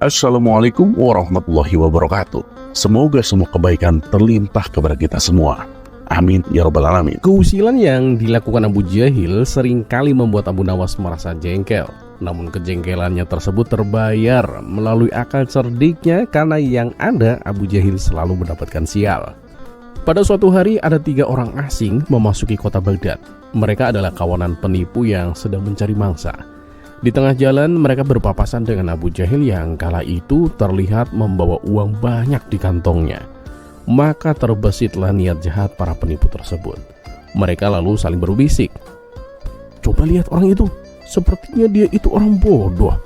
Assalamualaikum warahmatullahi wabarakatuh. Semoga semua kebaikan terlimpah kepada kita semua. Amin ya rabbal alamin. Keusilan yang dilakukan Abu Jahil seringkali membuat Abu Nawas merasa jengkel. Namun kejengkelannya tersebut terbayar melalui akal cerdiknya, karena yang ada Abu Jahil selalu mendapatkan sial. Pada suatu hari ada 3 orang asing memasuki kota Baghdad. Mereka adalah kawanan penipu yang sedang mencari mangsa. Di tengah jalan mereka berpapasan dengan Abu Jahil yang kala itu terlihat membawa uang banyak di kantongnya. Maka terbesitlah niat jahat para penipu tersebut. Mereka lalu saling berbisik, "Coba lihat orang itu, sepertinya dia itu orang bodoh.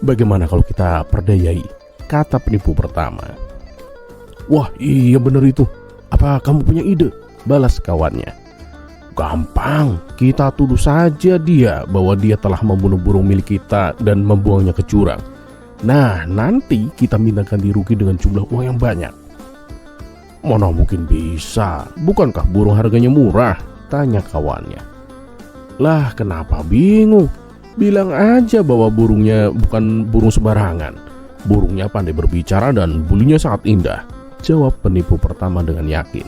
Bagaimana kalau kita perdayai?" kata penipu pertama. "Wah, iya benar itu. Apa kamu punya ide?" balas kawannya. "Gampang, kita tuduh saja dia bahwa dia telah membunuh burung milik kita dan membuangnya ke jurang. Nah, nanti kita minta ganti rugi dengan jumlah uang yang banyak." "Mana mungkin bisa, bukankah burung harganya murah?" tanya kawannya. "Lah, kenapa bingung? Bilang aja bahwa burungnya bukan burung sembarangan. Burungnya pandai berbicara dan bulunya sangat indah," jawab penipu pertama dengan yakin.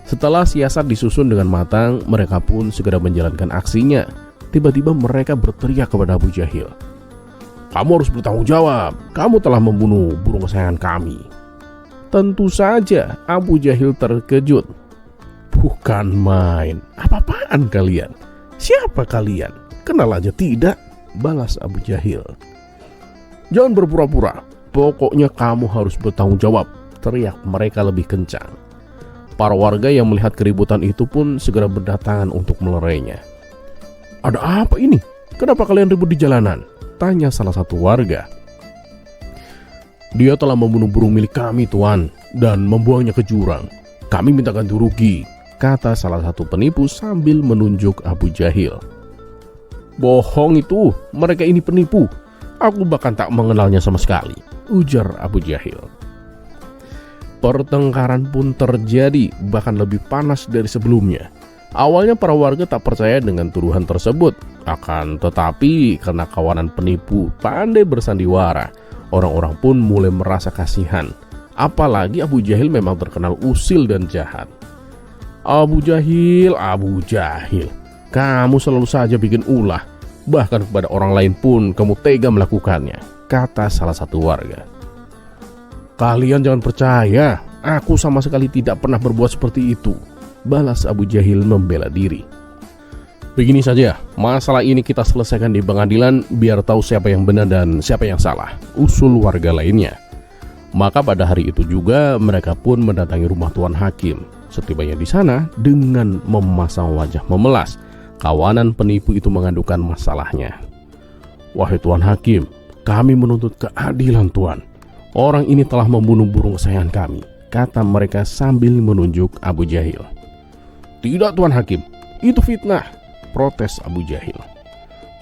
Setelah siasat disusun dengan matang, mereka pun segera menjalankan aksinya. Tiba-tiba mereka berteriak kepada Abu Jahil, "Kamu harus bertanggung jawab. Kamu telah membunuh burung kesayangan kami." Tentu saja Abu Jahil terkejut. "Bukan main. Apa-apaan kalian? Siapa kalian? Kenal aja tidak?" balas Abu Jahil. "Jangan berpura-pura. Pokoknya kamu harus bertanggung jawab," teriak mereka lebih kencang. Para warga yang melihat keributan itu pun segera berdatangan untuk melerainya. "Ada apa ini? Kenapa kalian ribut di jalanan?" tanya salah satu warga. "Dia telah membunuh burung milik kami, Tuan, dan membuangnya ke jurang. Kami minta ganti rugi," kata salah satu penipu sambil menunjuk Abu Jahil. "Bohong itu, mereka ini penipu. Aku bahkan tak mengenalnya sama sekali," ujar Abu Jahil. Pertengkaran pun terjadi, bahkan lebih panas dari sebelumnya. Awalnya para warga tak percaya dengan tuduhan tersebut. Akan tetapi karena kawanan penipu pandai bersandiwara, orang-orang pun mulai merasa kasihan. Apalagi Abu Jahil memang terkenal usil dan jahat. Abu Jahil, kamu selalu saja bikin ulah. Bahkan kepada orang lain pun kamu tega melakukannya," kata salah satu warga. "Kalian jangan percaya, aku sama sekali tidak pernah berbuat seperti itu," balas Abu Jahil membela diri. "Begini saja, masalah ini kita selesaikan di pengadilan biar tahu siapa yang benar dan siapa yang salah," usul warga lainnya. Maka pada hari itu juga mereka pun mendatangi rumah Tuan Hakim. Setibanya di sana, dengan memasang wajah memelas, kawanan penipu itu mengadukan masalahnya. "Wahai Tuan Hakim, kami menuntut keadilan, Tuan. Orang ini telah membunuh burung kesayangan kami," kata mereka sambil menunjuk Abu Jahil. "Tidak, Tuan Hakim, itu fitnah," protes Abu Jahil.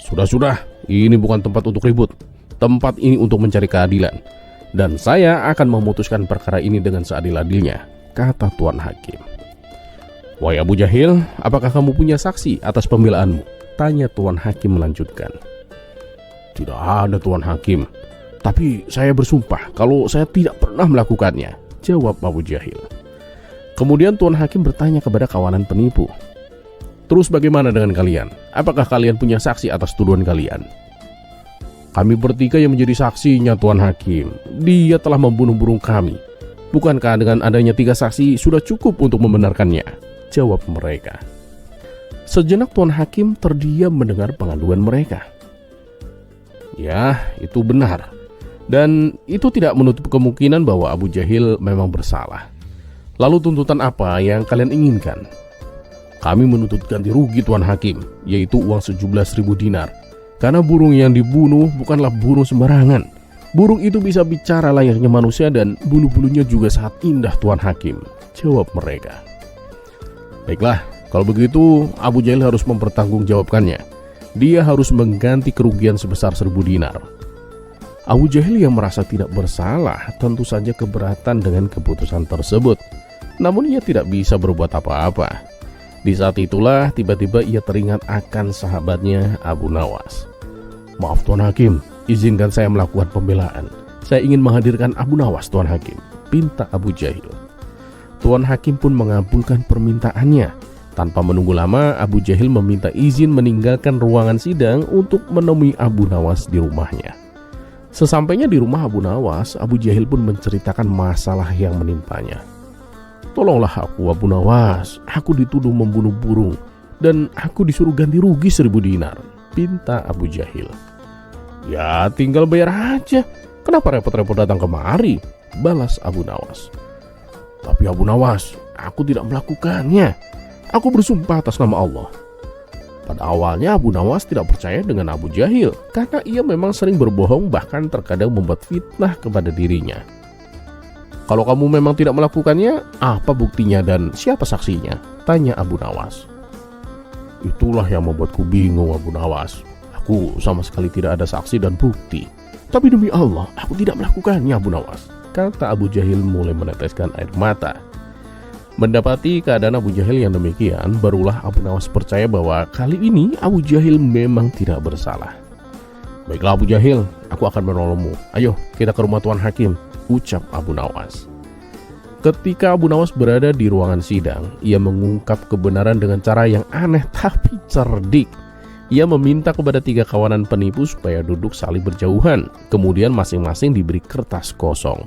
Sudah, ini bukan tempat untuk ribut. Tempat ini untuk mencari keadilan. Dan saya akan memutuskan perkara ini dengan seadil-adilnya," kata Tuan Hakim. "Wahai Abu Jahil, apakah kamu punya saksi atas pembelaanmu?" tanya Tuan Hakim melanjutkan. "Tidak ada, Tuan Hakim. Tapi saya bersumpah kalau saya tidak pernah melakukannya," jawab Abu Jahil. Kemudian Tuan Hakim bertanya kepada kawanan penipu, "Terus bagaimana dengan kalian? Apakah kalian punya saksi atas tuduhan kalian?" "Kami bertiga yang menjadi saksinya, Tuan Hakim. Dia telah membunuh burung kami. Bukankah dengan adanya 3 saksi sudah cukup untuk membenarkannya?" jawab mereka. Sejenak Tuan Hakim terdiam mendengar pengaduan mereka. Ya, itu benar. Dan itu tidak menutup kemungkinan bahwa Abu Jahil memang bersalah. Lalu tuntutan apa yang kalian inginkan? "Kami menuntut ganti rugi, Tuan Hakim, yaitu uang 17.000 dinar. Karena burung yang dibunuh bukanlah burung sembarangan. Burung itu bisa bicara layaknya manusia dan bulu-bulunya juga sangat indah, Tuan Hakim," jawab mereka. "Baiklah, kalau begitu Abu Jahil harus mempertanggungjawabkannya. Dia harus mengganti kerugian sebesar 1.000 dinar." Abu Jahil yang merasa tidak bersalah tentu saja keberatan dengan keputusan tersebut. Namun ia tidak bisa berbuat apa-apa. Di saat itulah tiba-tiba ia teringat akan sahabatnya Abu Nawas. "Maaf Tuan Hakim, izinkan saya melakukan pembelaan. Saya ingin menghadirkan Abu Nawas Tuan Hakim," pinta Abu Jahil. Tuan Hakim pun mengabulkan permintaannya. Tanpa menunggu lama, Abu Jahil meminta izin meninggalkan ruangan sidang untuk menemui Abu Nawas di rumahnya. Sesampainya di rumah Abu Nawas, Abu Jahil pun menceritakan masalah yang menimpanya. "Tolonglah aku Abu Nawas, aku dituduh membunuh burung dan aku disuruh ganti rugi 1000 dinar," pinta Abu Jahil. "Ya tinggal bayar aja, kenapa repot-repot datang kemari?" balas Abu Nawas. "Tapi Abu Nawas, aku tidak melakukannya. Aku bersumpah atas nama Allah." Pada awalnya Abu Nawas tidak percaya dengan Abu Jahil karena ia memang sering berbohong, bahkan terkadang membuat fitnah kepada dirinya. "Kalau kamu memang tidak melakukannya, apa buktinya dan siapa saksinya?" tanya Abu Nawas. "Itulah yang membuatku bingung Abu Nawas. Aku sama sekali tidak ada saksi dan bukti. Tapi demi Allah, aku tidak melakukannya Abu Nawas," kata Abu Jahil mulai meneteskan air mata. Mendapati keadaan Abu Jahil yang demikian, barulah Abu Nawas percaya bahwa kali ini Abu Jahil memang tidak bersalah. "Baiklah Abu Jahil, aku akan menolongmu. Ayo kita ke rumah Tuan Hakim," ucap Abu Nawas. Ketika Abu Nawas berada di ruangan sidang, ia mengungkap kebenaran dengan cara yang aneh tapi cerdik. Ia meminta kepada 3 kawanan penipu supaya duduk saling berjauhan, kemudian masing-masing diberi kertas kosong.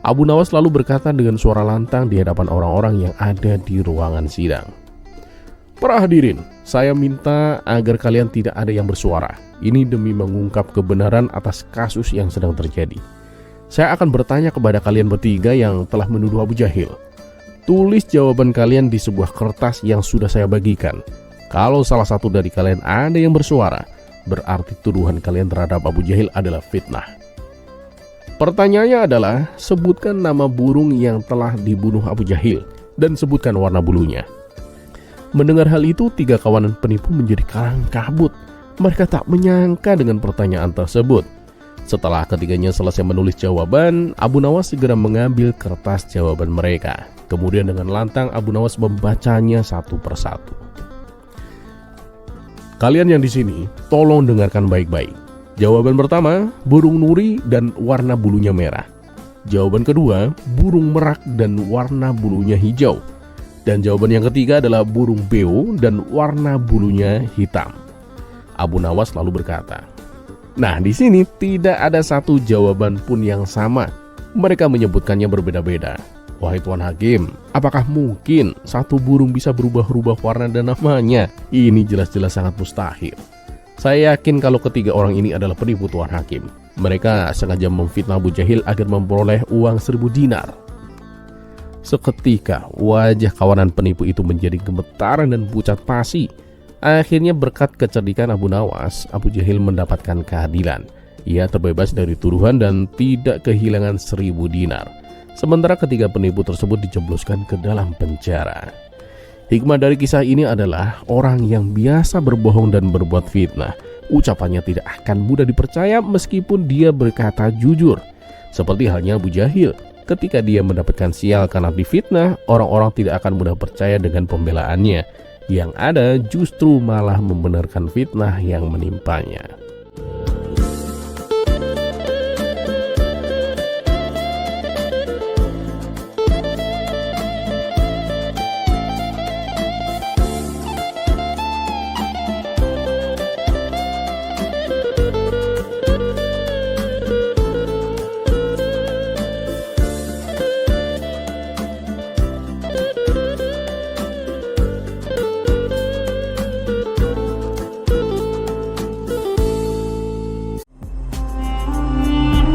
Abu Nawas lalu berkata dengan suara lantang di hadapan orang-orang yang ada di ruangan sidang. "Para hadirin, saya minta agar kalian tidak ada yang bersuara. Ini demi mengungkap kebenaran atas kasus yang sedang terjadi. Saya akan bertanya kepada kalian bertiga yang telah menuduh Abu Jahil. Tulis jawaban kalian di sebuah kertas yang sudah saya bagikan. Kalau salah satu dari kalian ada yang bersuara, berarti tuduhan kalian terhadap Abu Jahil adalah fitnah. Pertanyaannya adalah, sebutkan nama burung yang telah dibunuh Abu Jahil dan sebutkan warna bulunya." Mendengar hal itu, 3 kawanan penipu menjadi kalang kabut. Mereka tak menyangka dengan pertanyaan tersebut. Setelah ketiganya selesai menulis jawaban, Abu Nawas segera mengambil kertas jawaban mereka. Kemudian dengan lantang Abu Nawas membacanya satu persatu. "Kalian yang di sini, tolong dengarkan baik-baik. Jawaban pertama, burung nuri dan warna bulunya merah. Jawaban kedua, burung merak dan warna bulunya hijau. Dan jawaban yang ketiga adalah burung beo dan warna bulunya hitam." Abu Nawas lalu berkata, "Nah, di sini tidak ada satu jawaban pun yang sama. Mereka menyebutkannya berbeda-beda. Wahai Tuan Hakim, apakah mungkin satu burung bisa berubah-ubah warna dan namanya? Ini jelas-jelas sangat mustahil. Saya yakin kalau ketiga orang ini adalah penipu Tuan Hakim. Mereka sengaja memfitnah Abu Jahil agar memperoleh uang 1000 dinar." Seketika wajah kawanan penipu itu menjadi gemetaran dan pucat pasi. Akhirnya berkat kecerdikan Abu Nawas, Abu Jahil mendapatkan keadilan. Ia terbebas dari tuduhan dan tidak kehilangan 1000 dinar. Sementara ketiga penipu tersebut dijebloskan ke dalam penjara. Hikmah dari kisah ini adalah orang yang biasa berbohong dan berbuat fitnah, ucapannya tidak akan mudah dipercaya meskipun dia berkata jujur. Seperti halnya Abu Jahil, ketika dia mendapatkan sial karena difitnah, orang-orang tidak akan mudah percaya dengan pembelaannya. Yang ada justru malah membenarkan fitnah yang menimpanya.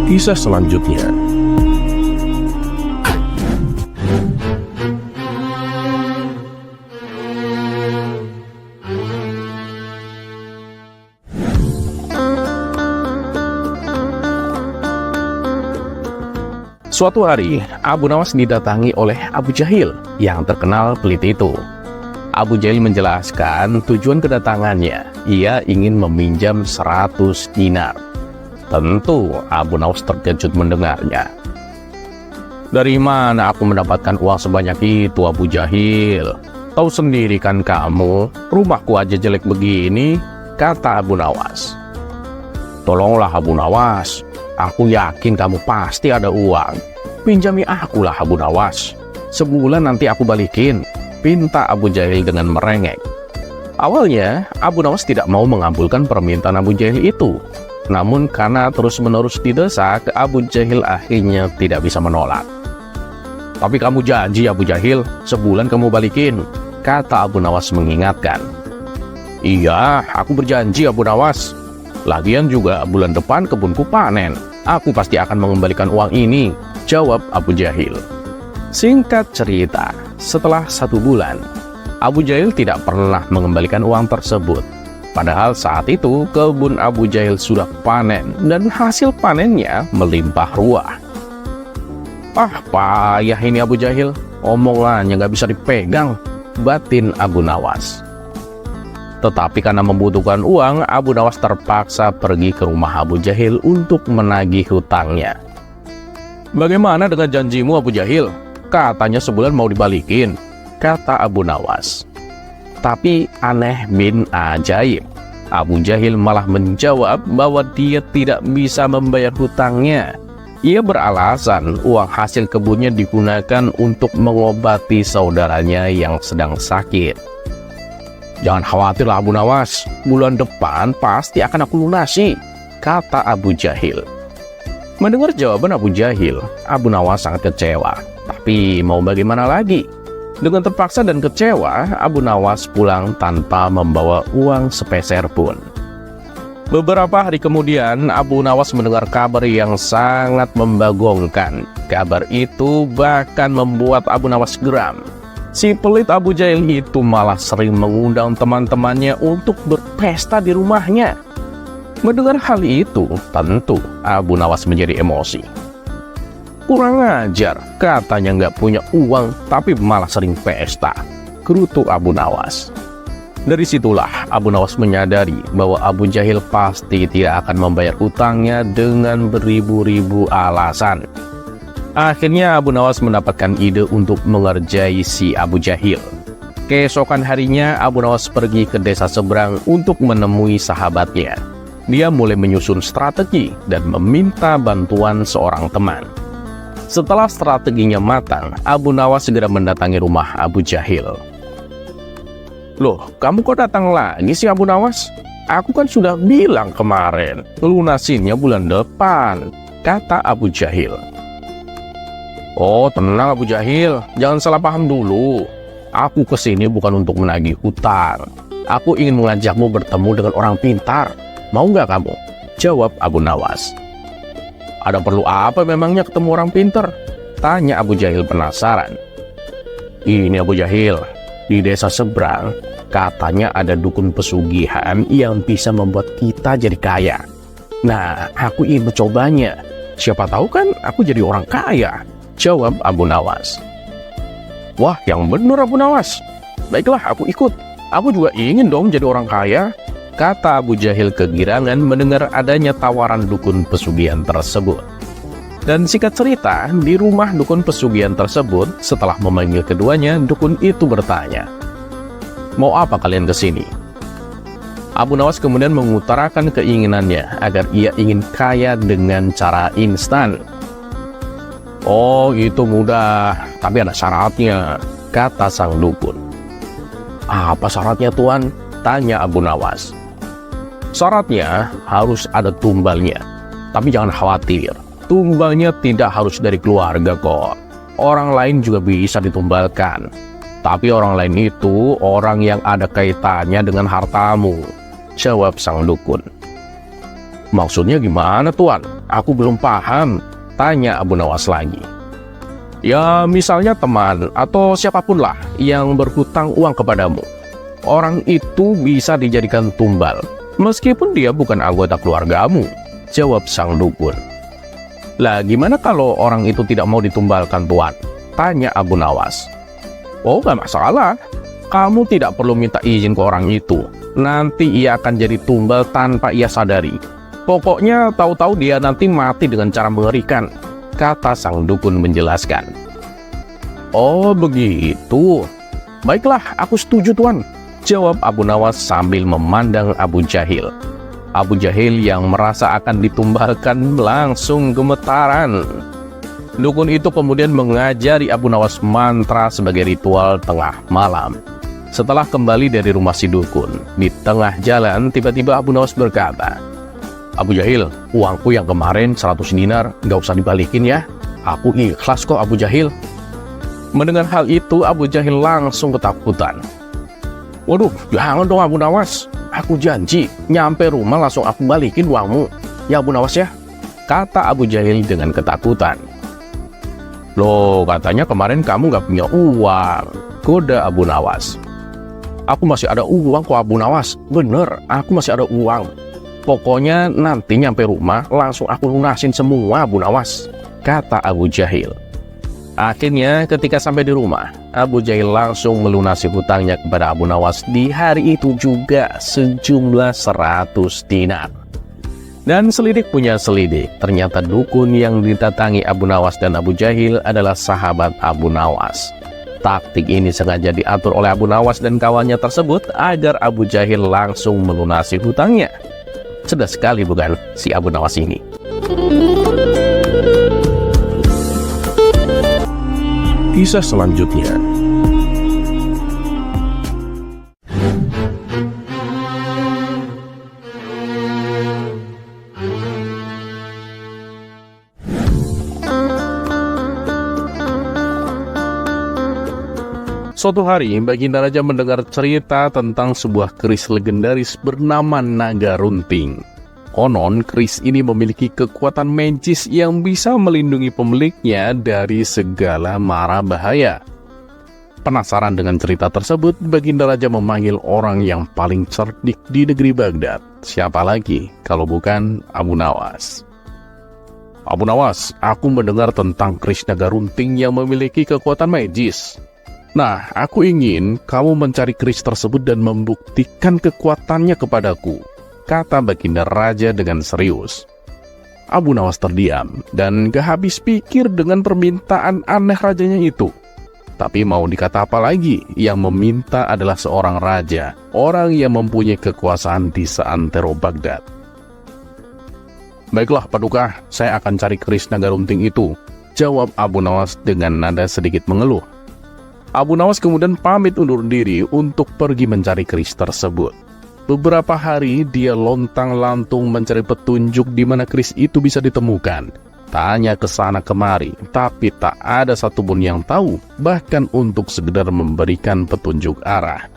Kisah selanjutnya. Suatu hari, Abu Nawas didatangi oleh Abu Jahil yang terkenal pelit itu. Abu Jahil menjelaskan tujuan kedatangannya. Ia ingin meminjam 100 dinar. Tentu Abu Nawas terkejut mendengarnya. "Dari mana aku mendapatkan uang sebanyak itu, Abu Jahil? Tahu sendiri kan kamu, rumahku aja jelek begini," kata Abu Nawas. "Tolonglah Abu Nawas, aku yakin kamu pasti ada uang. Pinjami akulah Abu Nawas. Sebulan nanti aku balikin," pinta Abu Jahil dengan merengek. Awalnya, Abu Nawas tidak mau mengabulkan permintaan Abu Jahil itu. Namun karena terus-menerus didesak, Abu Jahil akhirnya tidak bisa menolak. "Tapi kamu janji Abu Jahil, sebulan kamu balikin," kata Abu Nawas mengingatkan. "Iya, aku berjanji Abu Nawas. Lagian juga bulan depan kebunku panen. Aku pasti akan mengembalikan uang ini," jawab Abu Jahil. Singkat cerita, setelah 1 bulan, Abu Jahil tidak pernah mengembalikan uang tersebut. Padahal saat itu kebun Abu Jahil sudah panen dan hasil panennya melimpah ruah. "Ah, payah ini Abu Jahil, omongannya nggak bisa dipegang," batin Abu Nawas. Tetapi karena membutuhkan uang, Abu Nawas terpaksa pergi ke rumah Abu Jahil untuk menagih hutangnya. "Bagaimana dengan janjimu Abu Jahil? Katanya sebulan mau dibalikin," kata Abu Nawas. Tapi aneh bin ajaib, Abu Jahil malah menjawab bahwa dia tidak bisa membayar hutangnya. Ia beralasan uang hasil kebunnya digunakan untuk mengobati saudaranya yang sedang sakit. "Jangan khawatirlah Abu Nawas, bulan depan pasti akan aku lunasi," kata Abu Jahil. Mendengar jawaban Abu Jahil, Abu Nawas sangat kecewa. Tapi mau bagaimana lagi? Dengan terpaksa dan kecewa, Abu Nawas pulang tanpa membawa uang sepeser pun. Beberapa hari kemudian, Abu Nawas mendengar kabar yang sangat membagongkan. Kabar itu bahkan membuat Abu Nawas geram. Si pelit Abu Jahil itu malah sering mengundang teman-temannya untuk berpesta di rumahnya. Mendengar hal itu, tentu Abu Nawas menjadi emosi. "Kurang ajar, katanya nggak punya uang tapi malah sering pesta," gerutu Abu Nawas. Dari situlah Abu Nawas menyadari bahwa Abu Jahil pasti tidak akan membayar utangnya dengan beribu-ribu alasan. Akhirnya Abu Nawas mendapatkan ide untuk mengerjai si Abu Jahil. Keesokan harinya Abu Nawas pergi ke desa seberang untuk menemui sahabatnya. Dia mulai menyusun strategi dan meminta bantuan seorang teman. Setelah strateginya matang, Abu Nawas segera mendatangi rumah Abu Jahil. "Loh, kamu kok datang lagi sih Abu Nawas? Aku kan sudah bilang kemarin, lunasinnya bulan depan," kata Abu Jahil. "Oh, tenang Abu Jahil, jangan salah paham dulu. Aku kesini bukan untuk menagih hutang. Aku ingin mengajakmu bertemu dengan orang pintar. Mau nggak kamu?" jawab Abu Nawas. "Ada perlu apa memangnya ketemu orang pintar?" tanya Abu Jahil penasaran. "Ini Abu Jahil, di desa seberang katanya ada dukun pesugihan yang bisa membuat kita jadi kaya. Nah, aku ingin mencobanya. Siapa tahu kan aku jadi orang kaya," jawab Abu Nawas. "Wah, yang benar Abu Nawas. Baiklah, aku ikut. Aku juga ingin dong jadi orang kaya," kata Abu Jahil kegirangan mendengar adanya tawaran dukun pesugihan tersebut. Dan singkat cerita, di rumah dukun pesugihan tersebut, setelah memanggil keduanya, dukun itu bertanya, "Mau apa kalian kesini?" Abu Nawas kemudian mengutarakan keinginannya agar ia ingin kaya dengan cara instan. "Oh, itu mudah, tapi ada syaratnya," kata sang dukun. "Apa syaratnya Tuan?" tanya Abu Nawas. "Syaratnya harus ada tumbalnya. Tapi jangan khawatir, tumbalnya tidak harus dari keluarga kok. Orang lain juga bisa ditumbalkan. Tapi orang lain itu orang yang ada kaitannya dengan hartamu," jawab sang dukun. "Maksudnya gimana Tuan? Aku belum paham," tanya Abu Nawas lagi. "Ya, misalnya teman atau siapapun lah yang berhutang uang kepadamu. Orang itu bisa dijadikan tumbal, meskipun dia bukan anggota keluargamu," jawab sang dukun. "Lah, gimana kalau orang itu tidak mau ditumbalkan Tuan?" tanya Abu Nawas. "Oh, gak masalah. Kamu tidak perlu minta izin ke orang itu. Nanti ia akan jadi tumbal tanpa ia sadari. Pokoknya tahu-tahu dia nanti mati dengan cara mengerikan, kata sang dukun menjelaskan. Oh begitu. Baiklah, aku setuju tuan, jawab Abu Nawas sambil memandang Abu Jahil. Abu Jahil yang merasa akan ditumbalkan langsung gemetaran. Dukun itu kemudian mengajari Abu Nawas mantra sebagai ritual tengah malam. Setelah kembali dari rumah si dukun, di tengah jalan tiba-tiba Abu Nawas berkata, Abu Jahil, uangku yang kemarin 100 dinar nggak usah dibalikin ya. Aku ikhlas kok Abu Jahil. Mendengar hal itu Abu Jahil langsung ketakutan. Waduh, jangan dong Abu Nawas. Aku janji, nyampe rumah langsung aku balikin uangmu. Ya Abu Nawas ya, kata Abu Jahil dengan ketakutan. Loh, katanya kemarin kamu nggak punya uang, goda Abu Nawas. Aku masih ada uang kok Abu Nawas. Bener, aku masih ada uang. Pokoknya nanti nyampe rumah langsung aku lunasin semua Abu Nawas, kata Abu Jahil. Akhirnya ketika sampai di rumah, Abu Jahil langsung melunasi hutangnya kepada Abu Nawas di hari itu juga sejumlah 100 dinar. Dan selidik punya selidik, ternyata dukun yang didatangi Abu Nawas dan Abu Jahil adalah sahabat Abu Nawas. Taktik ini sengaja diatur oleh Abu Nawas dan kawannya tersebut agar Abu Jahil langsung melunasi hutangnya. Cerdas sekali bukan si Abu Nawas ini. Kisah selanjutnya. Suatu hari, Baginda Raja mendengar cerita tentang sebuah keris legendaris bernama Naga Runting. Konon, keris ini memiliki kekuatan magis yang bisa melindungi pemiliknya dari segala mara bahaya. Penasaran dengan cerita tersebut, Baginda Raja memanggil orang yang paling cerdik di negeri Baghdad. Siapa lagi kalau bukan Abu Nawas. Abu Nawas, aku mendengar tentang keris Naga Runting yang memiliki kekuatan magis. Nah, aku ingin kamu mencari keris tersebut dan membuktikan kekuatannya kepadaku, kata Baginda Raja dengan serius. Abu Nawas terdiam dan gak habis pikir dengan permintaan aneh rajanya itu. Tapi mau dikata apa lagi, yang meminta adalah seorang raja, orang yang mempunyai kekuasaan di seantero Baghdad. Baiklah Paduka, saya akan cari keris Naga Runting itu, jawab Abu Nawas dengan nada sedikit mengeluh. Abu Nawas kemudian pamit undur diri untuk pergi mencari keris tersebut. Beberapa hari dia lontang-lantung mencari petunjuk di mana keris itu bisa ditemukan. Tanya ke sana kemari, tapi tak ada satupun yang tahu, bahkan untuk sekedar memberikan petunjuk arah.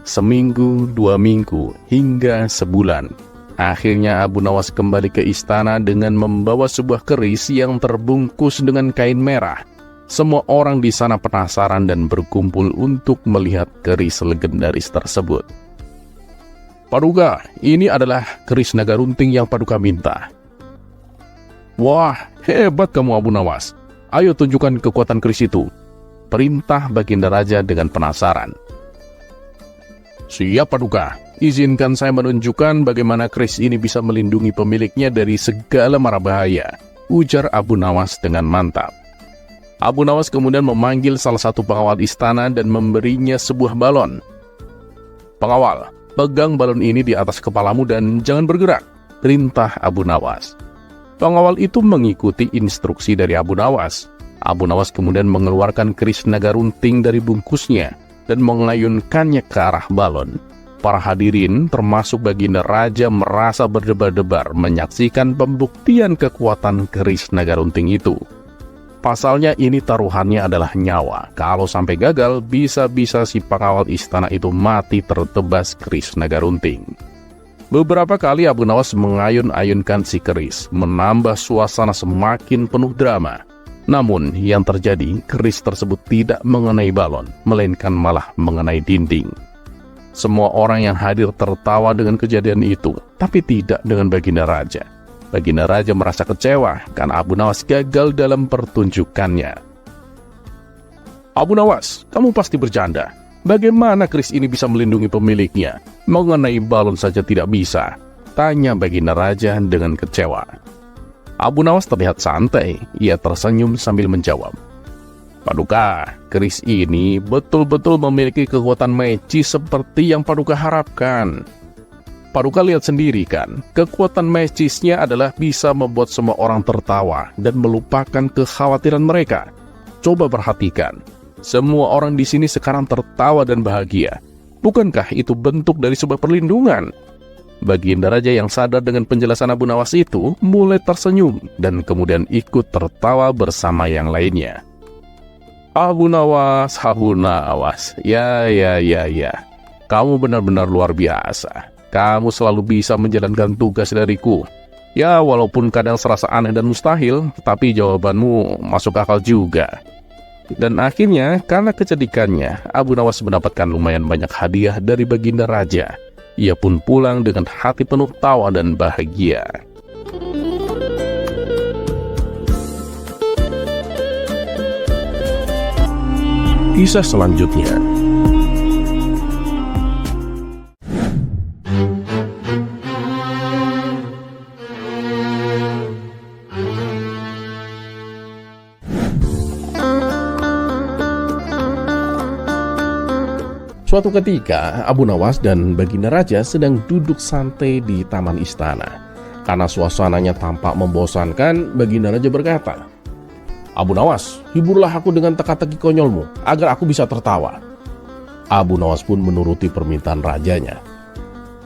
Seminggu, 2 minggu, hingga sebulan. Akhirnya Abu Nawas kembali ke istana dengan membawa sebuah keris yang terbungkus dengan kain merah. Semua orang di sana penasaran dan berkumpul untuk melihat keris legendaris tersebut. Paduka, ini adalah keris Naga Runting yang Paduka minta. Wah, hebat kamu Abu Nawas. Ayo tunjukkan kekuatan keris itu, perintah Baginda Raja dengan penasaran. Siap Paduka, izinkan saya menunjukkan bagaimana keris ini bisa melindungi pemiliknya dari segala mara bahaya, ujar Abu Nawas dengan mantap. Abu Nawas kemudian memanggil salah satu pengawal istana dan memberinya sebuah balon. Pengawal, pegang balon ini di atas kepalamu dan jangan bergerak, perintah Abu Nawas. Pengawal itu mengikuti instruksi dari Abu Nawas. Abu Nawas kemudian mengeluarkan keris Naga Runting dari bungkusnya dan mengayunkannya ke arah balon. Para hadirin, termasuk Baginda Raja, merasa berdebar-debar menyaksikan pembuktian kekuatan keris Naga Runting itu. Pasalnya ini taruhannya adalah nyawa. Kalau sampai gagal, bisa-bisa si pengawal istana itu mati tertebas keris Naga Runting. Beberapa kali Abu Nawas mengayun-ayunkan si keris, menambah suasana semakin penuh drama. Namun, yang terjadi, keris tersebut tidak mengenai balon, melainkan malah mengenai dinding. Semua orang yang hadir tertawa dengan kejadian itu, tapi tidak dengan Baginda Raja. Baginda Raja merasa kecewa karena Abu Nawas gagal dalam pertunjukannya. Abu Nawas, kamu pasti bercanda. Bagaimana keris ini bisa melindungi pemiliknya? Mengenai balon saja tidak bisa. Tanya Baginda Raja dengan kecewa. Abu Nawas terlihat santai. Ia tersenyum sambil menjawab. Paduka, keris ini betul-betul memiliki kekuatan magis seperti yang Paduka harapkan. Paduka lihat sendiri kan, kekuatan magisnya adalah bisa membuat semua orang tertawa dan melupakan kekhawatiran mereka. Coba perhatikan, semua orang di sini sekarang tertawa dan bahagia. Bukankah itu bentuk dari sebuah perlindungan? Baginda Raja yang sadar dengan penjelasan Abu Nawas itu mulai tersenyum dan kemudian ikut tertawa bersama yang lainnya. Abu Nawas, ya. Kamu benar-benar luar biasa. Kamu selalu bisa menjalankan tugas dariku. Ya, walaupun kadang serasa aneh dan mustahil, tapi jawabanmu masuk akal juga. Dan akhirnya, karena kecerdikannya, Abu Nawas mendapatkan lumayan banyak hadiah dari Baginda Raja. Ia pun pulang dengan hati penuh tawa dan bahagia. Kisah selanjutnya. Suatu ketika, Abu Nawas dan Baginda Raja sedang duduk santai di taman istana. Karena suasananya tampak membosankan, Baginda Raja berkata, Abu Nawas, hiburlah aku dengan teka-teki konyolmu, agar aku bisa tertawa. Abu Nawas pun menuruti permintaan rajanya.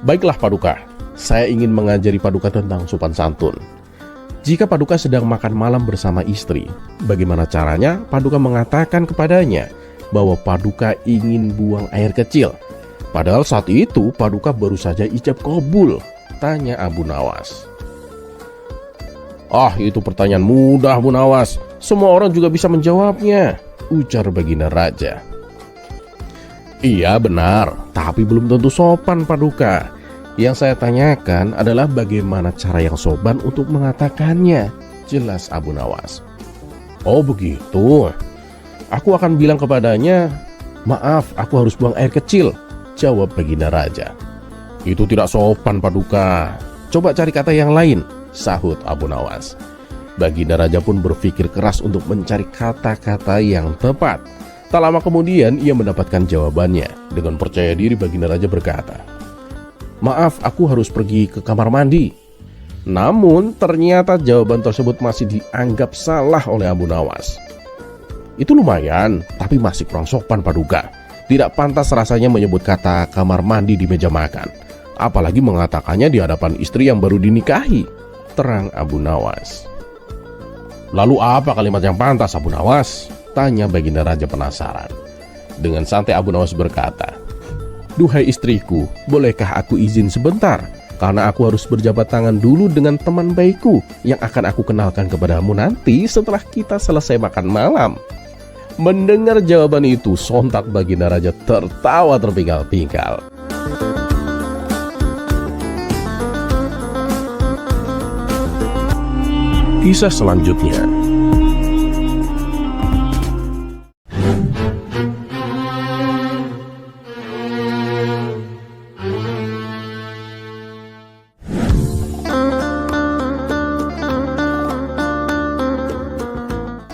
Baiklah Paduka, saya ingin mengajari Paduka tentang sopan santun. Jika Paduka sedang makan malam bersama istri, bagaimana caranya Paduka mengatakan kepadanya bahwa Paduka ingin buang air kecil? Padahal saat itu Paduka baru saja ijab kabul, tanya Abu Nawas. Ah, itu pertanyaan mudah Abu Nawas. Semua orang juga bisa menjawabnya, ujar Baginda Raja. Iya benar, tapi belum tentu sopan Paduka. Yang saya tanyakan adalah bagaimana cara yang sopan untuk mengatakannya, jelas Abu Nawas. Oh begitu. Aku akan bilang kepadanya, maaf aku harus buang air kecil, jawab Baginda Raja. Itu tidak sopan Paduka. Coba cari kata yang lain, sahut Abu Nawas. Baginda Raja pun berpikir keras untuk mencari kata-kata yang tepat. Tak lama kemudian ia mendapatkan jawabannya. Dengan percaya diri Baginda Raja berkata, maaf aku harus pergi ke kamar mandi. Namun ternyata jawaban tersebut masih dianggap salah oleh Abu Nawas. Itu lumayan, tapi masih kurang sopan Paduka. Tidak pantas rasanya menyebut kata kamar mandi di meja makan. Apalagi mengatakannya di hadapan istri yang baru dinikahi, terang Abu Nawas. Lalu apa kalimat yang pantas Abu Nawas? Tanya Baginda Raja penasaran. Dengan santai Abu Nawas berkata, duhai istriku, bolehkah aku izin sebentar? Karena aku harus berjabat tangan dulu dengan teman baikku yang akan aku kenalkan kepadamu nanti setelah kita selesai makan malam. Mendengar jawaban itu, sontak Baginda Raja tertawa terpingkal-pingkal. Kisah selanjutnya.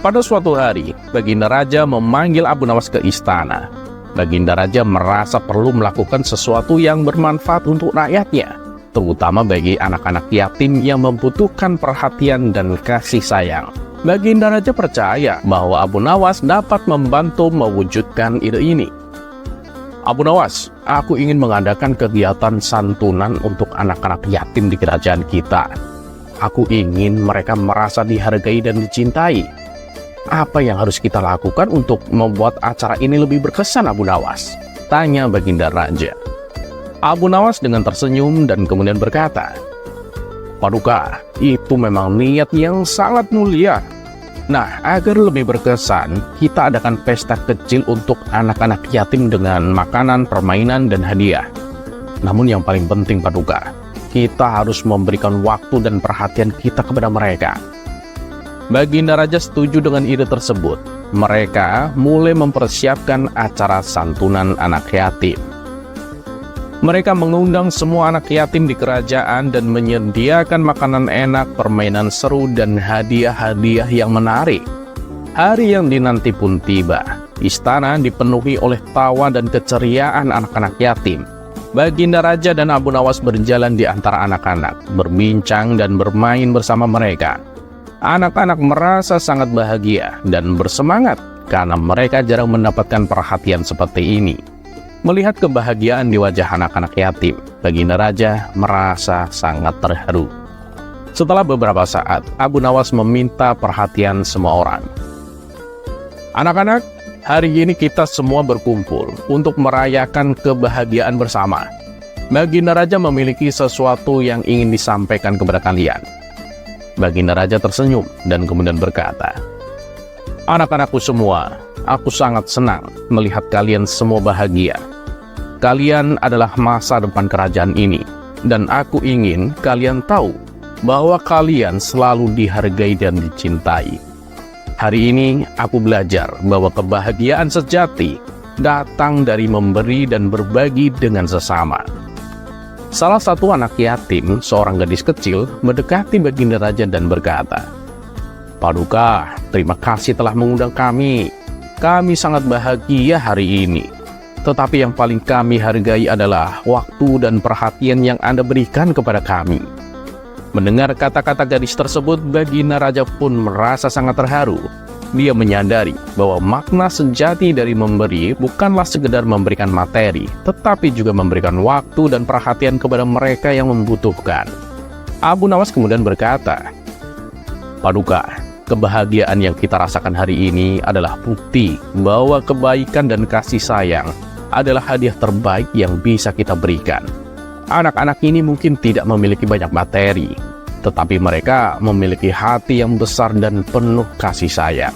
Pada suatu hari, Baginda Raja memanggil Abu Nawas ke istana. Baginda Raja merasa perlu melakukan sesuatu yang bermanfaat untuk rakyatnya, terutama bagi anak-anak yatim yang membutuhkan perhatian dan kasih sayang. Baginda Raja percaya bahwa Abu Nawas dapat membantu mewujudkan ide ini. Abu Nawas, aku ingin mengadakan kegiatan santunan untuk anak-anak yatim di kerajaan kita. Aku ingin mereka merasa dihargai dan dicintai. Apa yang harus kita lakukan untuk membuat acara ini lebih berkesan Abu Nawas? Tanya Baginda Raja. Abu Nawas dengan tersenyum dan kemudian berkata, Paduka, itu memang niat yang sangat mulia. Nah, agar lebih berkesan, kita adakan pesta kecil untuk anak-anak yatim dengan makanan, permainan, dan hadiah. Namun yang paling penting Paduka, kita harus memberikan waktu dan perhatian kita kepada mereka. Baginda Raja setuju dengan ide tersebut. Mereka mulai mempersiapkan acara santunan anak yatim. Mereka mengundang semua anak yatim di kerajaan dan menyediakan makanan enak, permainan seru, dan hadiah-hadiah yang menarik. Hari yang dinanti pun tiba. Istana dipenuhi oleh tawa dan keceriaan anak-anak yatim. Baginda Raja dan Abu Nawas berjalan di antara anak-anak, berbincang dan bermain bersama mereka. Anak-anak merasa sangat bahagia dan bersemangat karena mereka jarang mendapatkan perhatian seperti ini. Melihat kebahagiaan di wajah anak-anak yatim, Baginda Raja merasa sangat terharu. Setelah beberapa saat, Abu Nawas meminta perhatian semua orang. Anak-anak, hari ini kita semua berkumpul untuk merayakan kebahagiaan bersama. Baginda Raja memiliki sesuatu yang ingin disampaikan kepada kalian. Baginda Raja tersenyum dan kemudian berkata, "Anak-anakku semua, aku sangat senang melihat kalian semua bahagia. Kalian adalah masa depan kerajaan ini, dan aku ingin kalian tahu bahwa kalian selalu dihargai dan dicintai. Hari ini aku belajar bahwa kebahagiaan sejati datang dari memberi dan berbagi dengan sesama." Salah satu anak yatim, seorang gadis kecil, mendekati Baginda Raja dan berkata, "Paduka, terima kasih telah mengundang kami. Kami sangat bahagia hari ini. Tetapi yang paling kami hargai adalah waktu dan perhatian yang Anda berikan kepada kami." Mendengar kata-kata gadis tersebut, Baginda Raja pun merasa sangat terharu. Dia menyadari bahwa makna sejati dari memberi bukanlah sekedar memberikan materi, tetapi juga memberikan waktu dan perhatian kepada mereka yang membutuhkan. Abu Nawas kemudian berkata, "Paduka, kebahagiaan yang kita rasakan hari ini adalah bukti bahwa kebaikan dan kasih sayang adalah hadiah terbaik yang bisa kita berikan. Anak-anak ini mungkin tidak memiliki banyak materi, tetapi mereka memiliki hati yang besar dan penuh kasih sayang."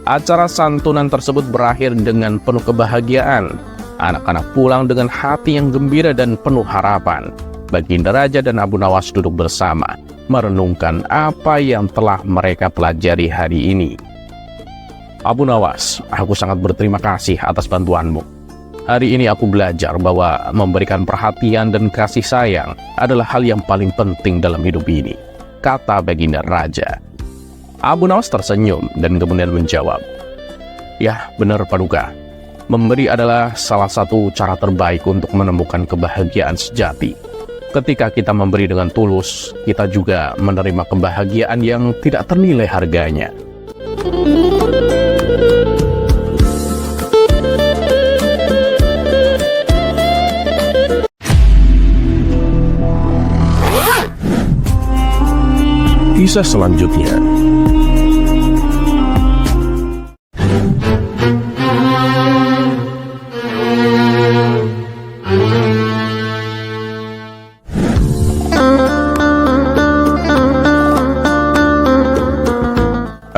Acara santunan tersebut berakhir dengan penuh kebahagiaan. Anak-anak pulang dengan hati yang gembira dan penuh harapan. Baginda Raja dan Abu Nawas duduk bersama, merenungkan apa yang telah mereka pelajari hari ini. "Abu Nawas, aku sangat berterima kasih atas bantuanmu. Hari ini aku belajar bahwa memberikan perhatian dan kasih sayang adalah hal yang paling penting dalam hidup ini," kata Baginda Raja. Abu Nawas tersenyum dan kemudian menjawab, "Ya, benar Paduka. Memberi adalah salah satu cara terbaik untuk menemukan kebahagiaan sejati. Ketika kita memberi dengan tulus, kita juga menerima kebahagiaan yang tidak ternilai harganya." Kisah selanjutnya.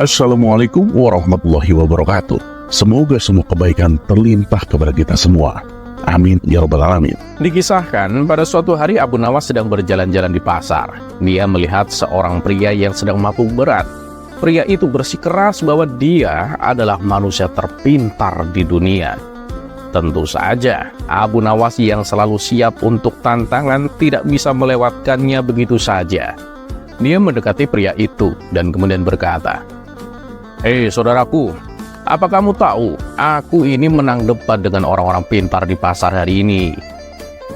Assalamualaikum warahmatullahi wabarakatuh. Semoga semua kebaikan terlimpah kepada kita semua. Amin ya rabbal alamin. Dikisahkan, pada suatu hari Abu Nawas sedang berjalan-jalan di pasar. Dia melihat seorang pria yang sedang mabuk berat. Pria itu bersikeras bahwa dia adalah manusia terpintar di dunia. Tentu saja, Abu Nawas yang selalu siap untuk tantangan tidak bisa melewatkannya begitu saja. Dia mendekati pria itu dan kemudian berkata, "Hei saudaraku, apa kamu tahu, aku ini menang debat dengan orang-orang pintar di pasar hari ini."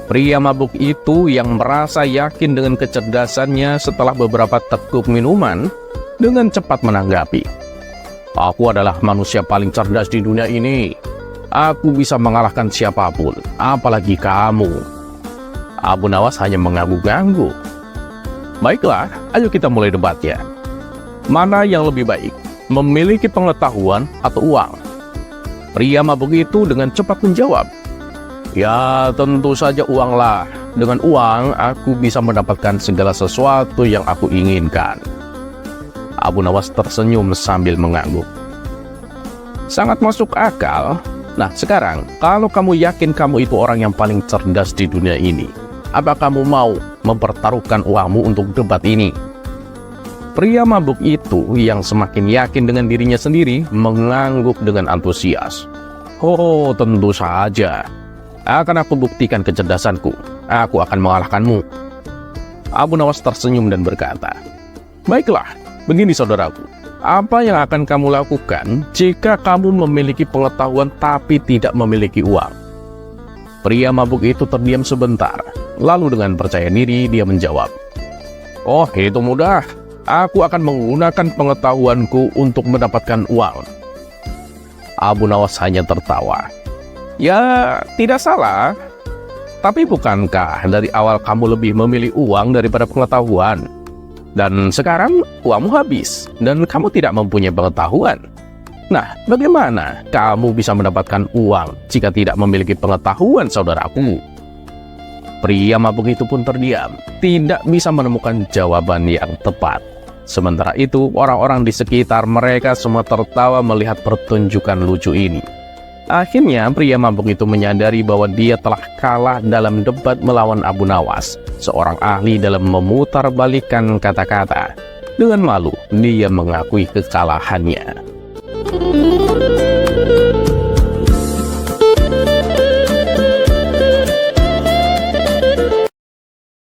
Pria mabuk itu yang merasa yakin dengan kecerdasannya setelah beberapa teguk minuman, dengan cepat menanggapi, "Aku adalah manusia paling cerdas di dunia ini. Aku bisa mengalahkan siapapun, apalagi kamu." Abu Nawas hanya mengangguk-angguk. "Baiklah, ayo kita mulai debatnya. Mana yang lebih baik, memiliki pengetahuan atau uang?" Pria mabuk itu dengan cepat menjawab, "Ya, tentu saja uanglah. Dengan uang, aku bisa mendapatkan segala sesuatu yang aku inginkan." Abu Nawas tersenyum sambil mengangguk. "Sangat masuk akal. Nah, sekarang, kalau kamu yakin kamu itu orang yang paling cerdas di dunia ini, apa kamu mau mempertaruhkan uangmu untuk debat ini?" Pria mabuk itu yang semakin yakin dengan dirinya sendiri mengangguk dengan antusias. "Oh, tentu saja. Akan aku buktikan kecerdasanku. Aku akan mengalahkanmu. Abu Nawas tersenyum dan berkata, "Baiklah, begini saudaraku. Apa yang akan kamu lakukan jika kamu memiliki pengetahuan tapi tidak memiliki uang?" Pria mabuk itu terdiam sebentar. Lalu dengan percaya diri dia menjawab, "Oh, itu mudah. Aku akan menggunakan pengetahuanku untuk mendapatkan uang." Abu Nawas hanya tertawa. "Ya, tidak salah. Tapi bukankah dari awal kamu lebih memilih uang daripada pengetahuan? Dan sekarang uangmu habis dan kamu tidak mempunyai pengetahuan. Nah, bagaimana kamu bisa mendapatkan uang jika tidak memiliki pengetahuan, saudaraku?" Pria mabuk itu pun terdiam, tidak bisa menemukan jawaban yang tepat. Sementara itu, orang-orang di sekitar mereka semua tertawa melihat pertunjukan lucu ini. Akhirnya, pria mabuk itu menyadari bahwa dia telah kalah dalam debat melawan Abu Nawas, seorang ahli dalam memutarbalikkan kata-kata. Dengan malu, dia mengakui kekalahannya.